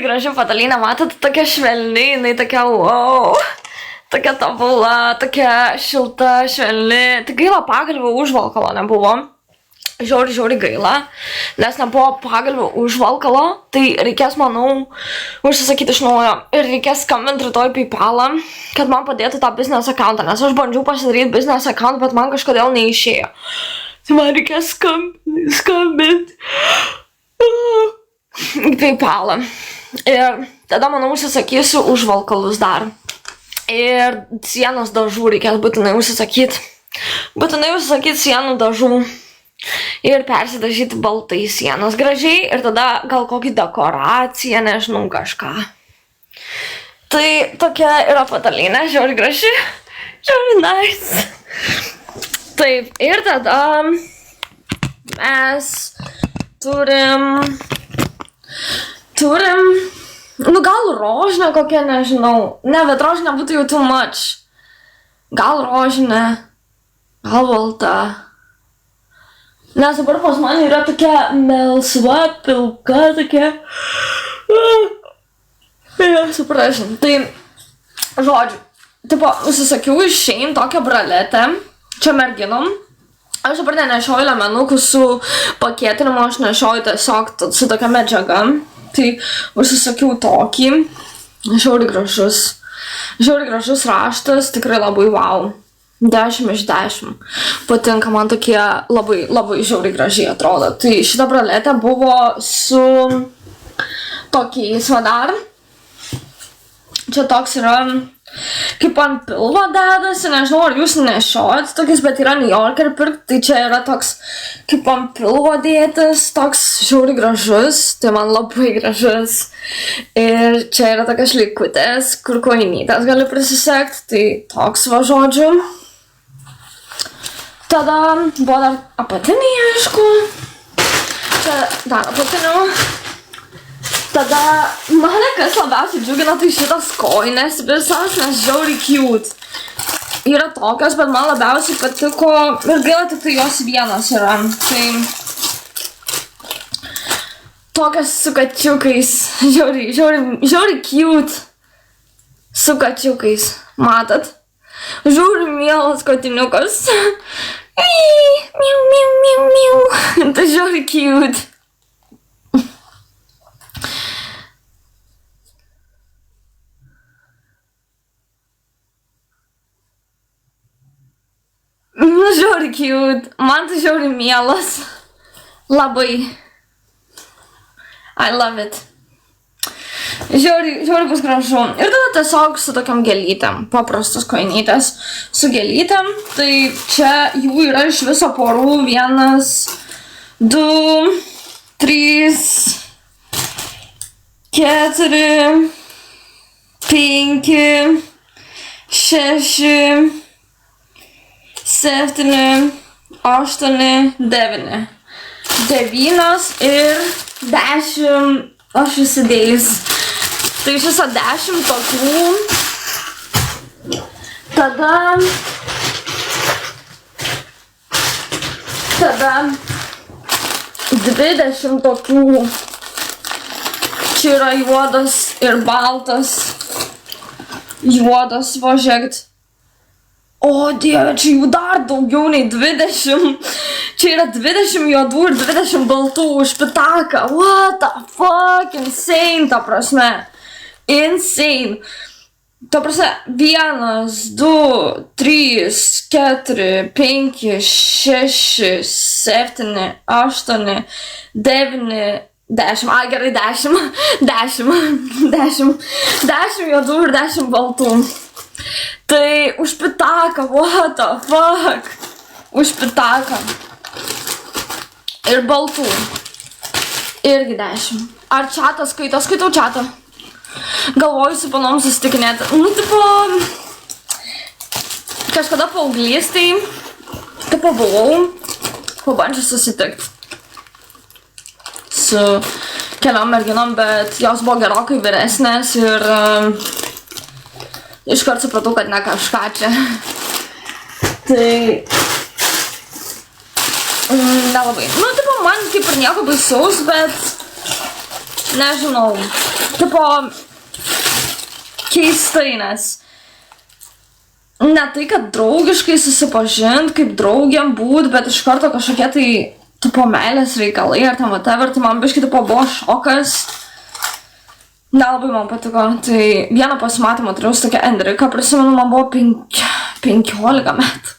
žiauriai graži patalynė, matot, tokia švelni, jinai tokia wow. Tokia tobula, tokia šilta, švelni. Tik gaila pagalvių užvalkalo nebuvo. Žiauriai gaila, nes nebuvo pagalvių užvalkalo, tai reikės, manau, užsisakyti iš naujo. Ir reikės skambinti rytoj PayPalą, kad man padėtų tą business accountą, nes aš bandžiau pasidaryti business account, bet man kažkodėl neišėjo. Tai man reikės skambinti į PayPalą. Ir tada, manau, užsisakysiu užvalkalus dar. Ir sienos dažų reikės būtinai užsisakyti. Būtinai užsisakyti sienų dažų. Ir persidažyti baltai sienos gražiai ir tada gal kokį dekoraciją, nežinau, kažką. Tai tokia yra patalynė, žiauriai graži, žiauriai nice. Taip, ir tada mes turim, nu gal rožinė kokia, nežinau. Ne, bet rožinė būtų jau too much. Gal rožinė, gal balta. Nes dabar pas man yra tokia melsva, pilka, tokia. Suprasim. Tai, žodžiu, tipo, užsisakiau iš Shein tokią braletę, čia merginom. Aš dabar nenešioju lemenukų su pakėtinimu, aš nešioju tiesiog su tokia medžiaga. Tai užsisakiau tokį, žiauriai gražus raštas, tikrai labai wow. 10 iš 10. Patinka man tokie labai žiauriai gražiai atrodo. Tai šita braletė buvo su tokiais va dar. Čia toks yra kaip ant pilvo dedasi, nežinau ar jūs nešiojat tokius, bet yra New Yorker pirkti. Tai čia yra toks kaip ant pilvo dėtis, toks žiauriai gražus. Tai man labai gražus. Ir čia yra tokias likutės, kur kojinytės gali prisisekti. Tai toks va žodžiu. Tada buvo dar apatiniai, aišku. Čia dar apatinių. Tada mane kas labiausiai džiugina, tai šitas kojinės visas, nes žiauriai cute. Yra tokios, bet man labiausiai patiko ir gaila tik tai jos vienas yra. Tai tokios su kačiukais, žiauriai cute. Su kačiukais, matot? Žiauriai mielas kotiniukas. Miau. Tai žiauriai cute. Žiauriai cute. Man tai žiauriai mielas. Labai. I love it. Žiauriai bus gražu. Ir tada tiesiog su tokiam gėlytėm. Paprastos kojinytės su gėlytėm. Tai čia jų yra iš viso porų. 1, 2, 3, 4, 5, 6, 7, 8, 9. 9 ir 10 aš įsidėjus. Tai iš viso 10 tokių. Tada 20 tokių. Čia yra juodas ir baltas. Juodas, va žiūrėkit. O dieve, čia jų dar daugiau nei 20. Čia yra 20 juodų ir 20 baltų už pitaką. What the fuck, insane, ta prasme. Insane. Ta prasme, 1, 2, 3, 4, 5, 6, 7, 8, 9, 10. Ai, gerai, 10. 10 juodų ir 10 baltų. Tai už pitaką, what the fuck. Už pitaką. Ir baltų. Irgi 10. Ar čatą skaito? Skaitau čatą. Galvoju su panom susitikinėti. Nu, tipo, kažkada paauglystėj, tipo, buvau pabandžiu susitikti su keliom merginom, bet jos buvo gerokai vyresnės ir iškart supratau, kad ne kažką čia. Tai nelabai. Nu, tipo, man kaip ir nieko baisaus, bet nežinau. tipo, keistai, nes ne tai, kad draugiškai susipažint, kaip draugiam būt, bet iš karto kažkokie tai, tipo, meilės reikalai ar tam whatever, tai man biškai, tipo, buvo šokas. Nelabai man patiko. Tai vieną pasimatymą turėjau su tokia Enrika, prisimenu, man buvo 15 metų.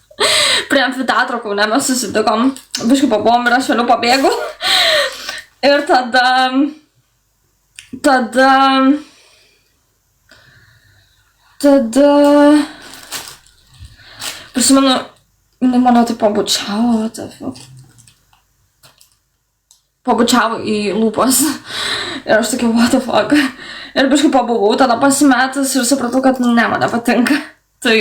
Prie amfiteatro Kaune mes susitikom, biškai pabuvom ir aš vėliau pabėgau. Ir tada prisimenu, mane tai pabučiavo į lūpas. Ir aš tokia, what the fuck. Ir biškai pabuvau, tada pasimetus ir supratau, kad ne, man nepatinka. Tai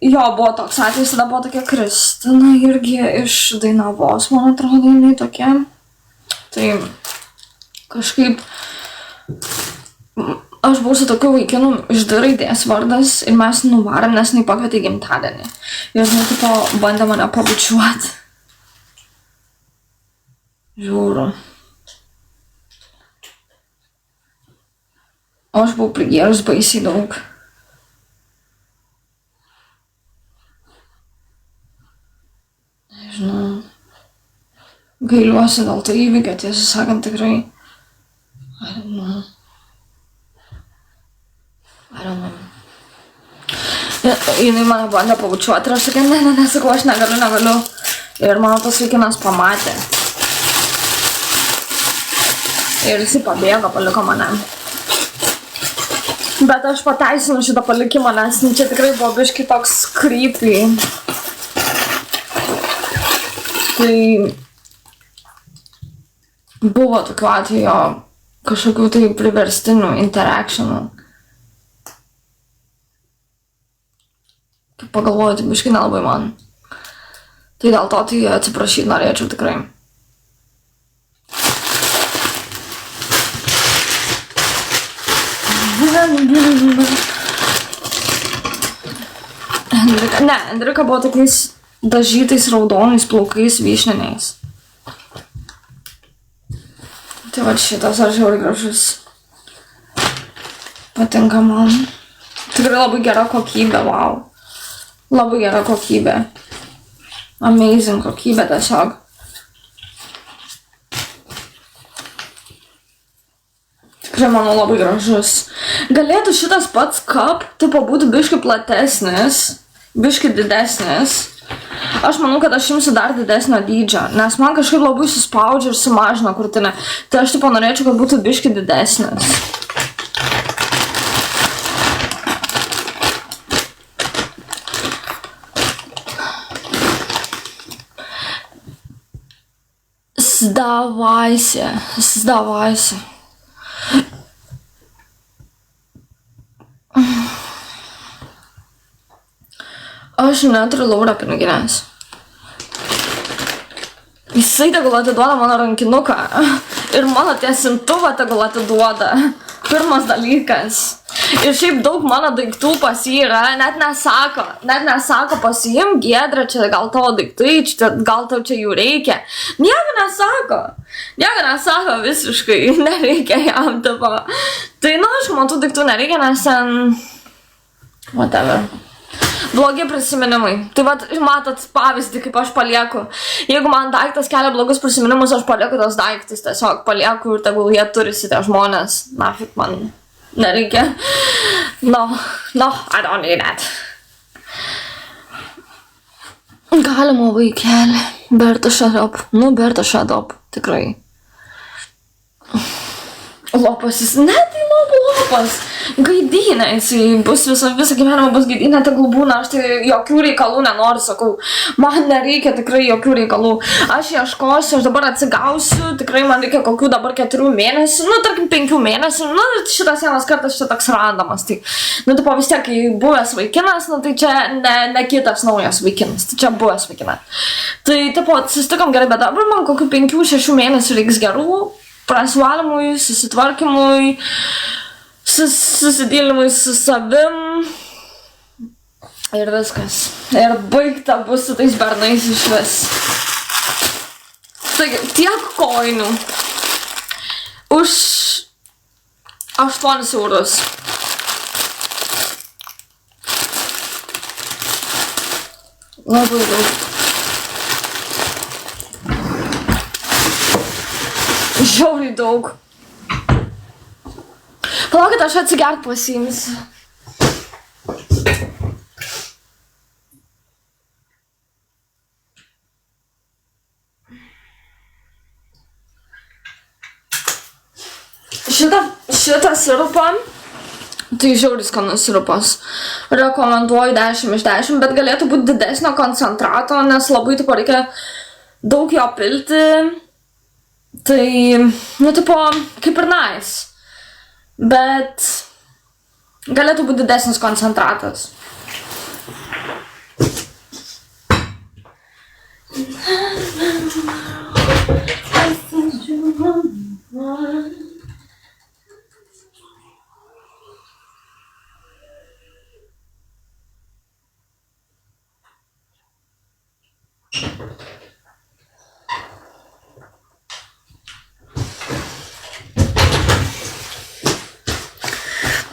jo, buvo toks atvejis, tada buvo tokia Kristina irgi iš Dainavos, man atrodo, jinai tokia. Tai kažkaip aš buvau su tokiu vaikinu iš D raidės vardas ir mes nuvarėm, nes jinai pakvietė į gimtadienį. Ir jinai tipo bandė mane pabučiuoti. Žiūriu. O aš buvau prigėrus baisiai daug. Nežinau. Gailiuosi dėl to įvykio, tiesą sakant, tikrai. I don't know. Jinai mane bandė pabučiuoti ir aš tokia, ne, sakau, aš negaliu. Ir mano tas vaikinas pamatė. Ir jisai pabėgo, paliko mane. Bet aš pateisinu šitą palikimą, nes čia tikrai buvo biškai toks creepy. Tai buvo tokiu atveju kažkokių tai priverstinių interaktionų. Kaip pagalvoju, tai biškai nelabai man. Tai dėl to tai atsiprašyti norėčiau tikrai. Enrika buvo tokiais dažytais raudonais plaukais vyšniniais. Tai va šitas aš žiauriai gražus. Patinka man. Tikrai labai gera kokybė, wow. Labai gera kokybė. Amazing kokybė tiesiog. Tikrai manau labai gražus. Galėtų šitas pats cup, tipo, būtų biškai platesnis, biškai didesnis. Aš manau, kad aš imsiu dar didesnio dydžio, nes man kažkaip labai suspaudžia ir sumažina krūtinę. Tai aš tipo norėčiau, kad būtų biškai didesnis. Sdavайся. Aš neturiu Laura piniginės. Jisai tegul atiduoda mano rankinuką. Ir mano tiesintuvą tegul atiduoda. Pirmas dalykas. Ir šiaip daug mano daiktų pas jį yra, net nesako pasiim Giedrė, čia gal tavo daiktai, gal tau čia jų reikia. Nieko nesako visiškai, nereikia jam tipo. Tai aišku, man tų daiktų nereikia, nes ten whatever. Blogi prisiminimai. Tai vat, matot pavyzdį, kaip aš palieku. Jeigu man daiktas kelia blogus prisiminimus, aš palieku tos daiktus, tiesiog palieku ir tegul jie turisi tie žmonės. Nafik man nereikia. No, I don't need that. Galima vaikelį. Berta shut up. Berta shut up. Tikrai. Lopas jis, ne, tai lopas. Gaidynė, jisai bus visą gyvenimą bus gaidynė, tegul būna, aš tai jokių reikalų nenoriu, sakau. Man nereikia tikrai jokių reikalų. Aš ieškosiu, aš dabar atsigausiu, tikrai man reikia kokių dabar 4 mėnesių, tarkim 5 mėnesių, šitas vienas kartas čia toks randamas. Tai, tipo vis tiek, kai buvęs vaikinas, tai čia ne kitas naujas vaikinas, tai čia buvęs vaikinas. Tai, tipo, susitikom gerai, bet dabar man kokių 5-6 mėnesių reiks gerų. Prasvalymui, susitvarkymui, susidėlimui su savim ir viskas. Ir baigta bus su tais bernais iš vis. Taigi, tiek koinių už 8 eurus. Labai daug. Žiauriai daug. Palaukit, aš atsigert pasiimsiu. Šitą sirupą, tai žiauriai skanus sirupas. Rekomenduoju 10 iš 10, bet galėtų būti didesnio koncentrato, nes labai tipo reikia daug jo pilti. Tai, nu, tipo, kaip ir nice. Bet galėtų būti didesnis koncentratas.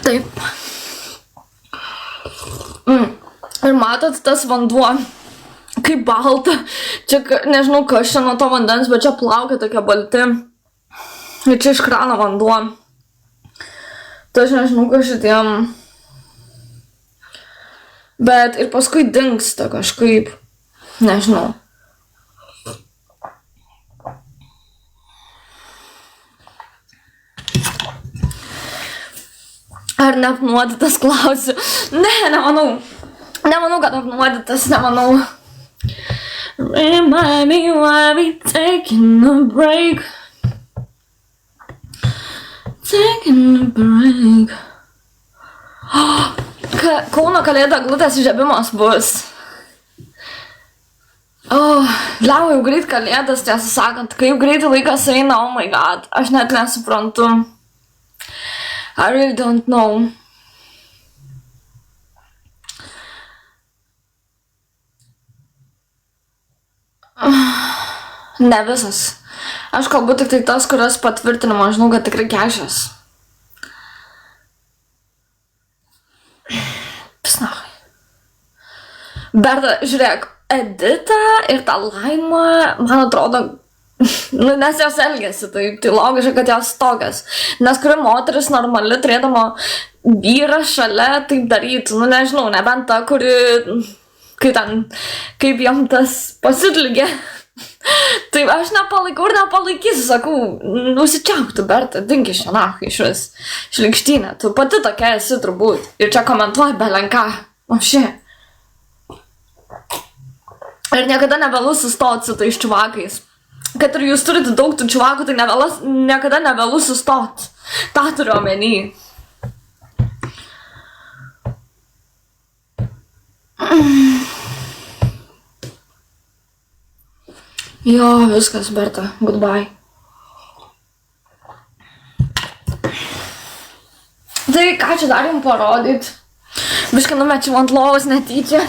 Taip. Ir matot, tas vanduo, kaip balta. Čia, nežinau, kas čia nuo to vandens, bet čia plaukia tokie balti. Ir čia iš krano vanduo. Tai aš nežinau, kas šitiem. Bet ir paskui dingsta kažkaip. Nežinau. Ar neapnuodytas, klausiu. Ne, nemanau. Nemanau, kad apnuodytas, nemanau. Remind me why we taking a break. Taking a break. Kauno kalėdų eglutės įžiebimas bus. Gliau, jau greit kalėdas, tiesą sakant. Kaip greitai laikas eina, oh my god. Aš net nesuprantu. I really don't know. Ne visas. Aš kalbu tik tai tas, kurios patvirtinimo, žinau, kad tikrai kešias. Pisnachai. Berta, žiūrėk, Edita ir ta Laima, man atrodo, nu, nes jos elgiasi, tai logiška, kad jos tokios. Nes kuri moteris normali, turėdama vyrą šalia, taip darytų. Nu, nežinau, nebent ta, kuri, kaip jom tas pasitlygė. Taip, aš nepalaikau ir nepalaikysiu, sakau, nusičiauktų, Berta, dink iš šianachai iš vis. Šlikštynė, tu pati tokia esi turbūt. Ir čia komentuoji belenką. O šie. Ir niekada nevėlu sustoti su tais čuvakais. Kad ir jūs turite daug tų čuvakų, tai niekada nevėlu sustot. Ta turiu omeny. Jo, viskas, Berta. Goodbye. Tai ką čia dar jums parodyt? Biškai numečiau ant lovos netyčia.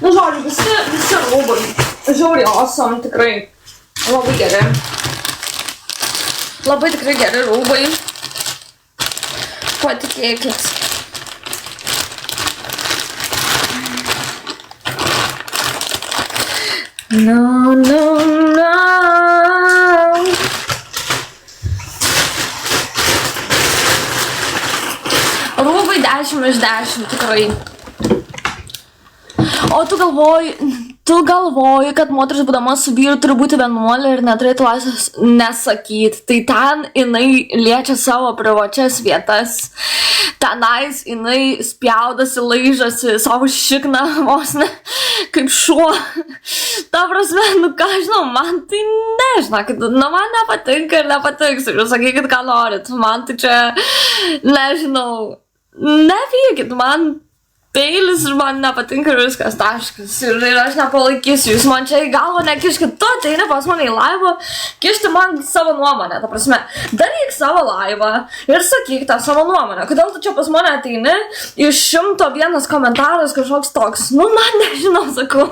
Nu, žodžiu, visi rūbai. Žiauriai awesome, tikrai. Labai geri. Labai tikrai geri rūbai. Patikėkit. No, no, no. Rūbai 10 iš 10, tikrai. O tu galvoji, kad moteris būdama su vyru turi būti vienuolė ir neturėtų laisvės nesakyti. Tai ten jinai liečia savo privačias vietas. Tenais jinai spjaudasi, laižasi savo šikną vos ne kaip šuo. Ta prasme, nu ką žinau, man tai nežinokit, nu man nepatinka ir nepatiks. Ir sakykit, ką norit. Man tai čia, nežinau, nepykit, man peilis ir man nepatinka ir viskas, taškas. Ir aš nepalaikysiu, jūs man čia į galvą nekiškit, tu ateini pas mane į laivą, kišti man savo nuomonę, ta prasme, daryk savo laivą ir sakyk tą savo nuomonę. Kodėl tu čia pas mane ateini, iš 101 komentaras kažkoks toks, nu man nežinau, sakau,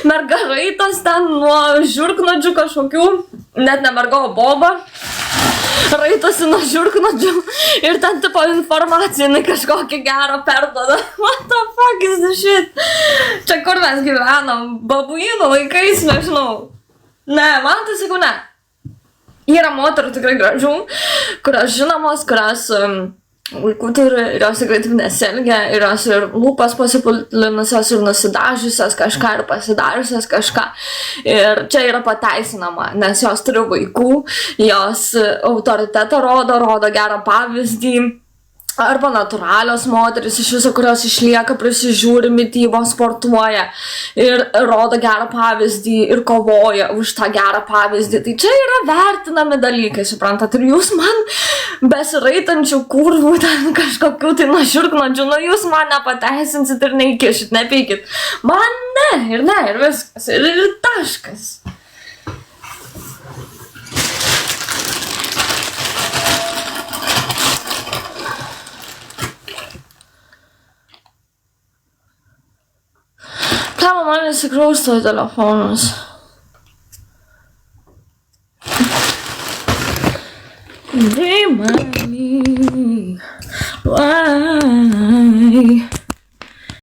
mergaraitos ten nuo žiurknodžių kažkokių. net nemergo, o boba. Raitosi nuo žiurknuodžių ir ten tipo informacija, jinai kažkokį gerą perduoda. What the fuck is this shit? Čia kur mes gyvenam? Babuinų laikais, nežinau. Ne, man tai sakau, ne. Yra moterų tikrai gražių, kurios žinomos, kurios vaikų turi ir jos tikrai taip nesielgia, ir jos ir lūpas pasiputlinusios ir nusidažiusios kažką ir pasidariusios kažką. Ir čia yra pateisinama, nes jos turi vaikų, jos autoritetą rodo gerą pavyzdį. Arba natūralios moteris iš viso, kurios išlieka, prisižiūri, mitybą, sportuoja ir rodo gerą pavyzdį ir kovoja už tą gerą pavyzdį. Tai čia yra vertinami dalykai, suprantat, ir jūs man besiraitančių kurvų ten kažkokių tai nuo žiurknuodžių, jūs man nepateisinsit ir neįkišit, nepykit. Man ne, ir viskas, ir taškas. Ką man įsikrausto į telefonus? Remind me why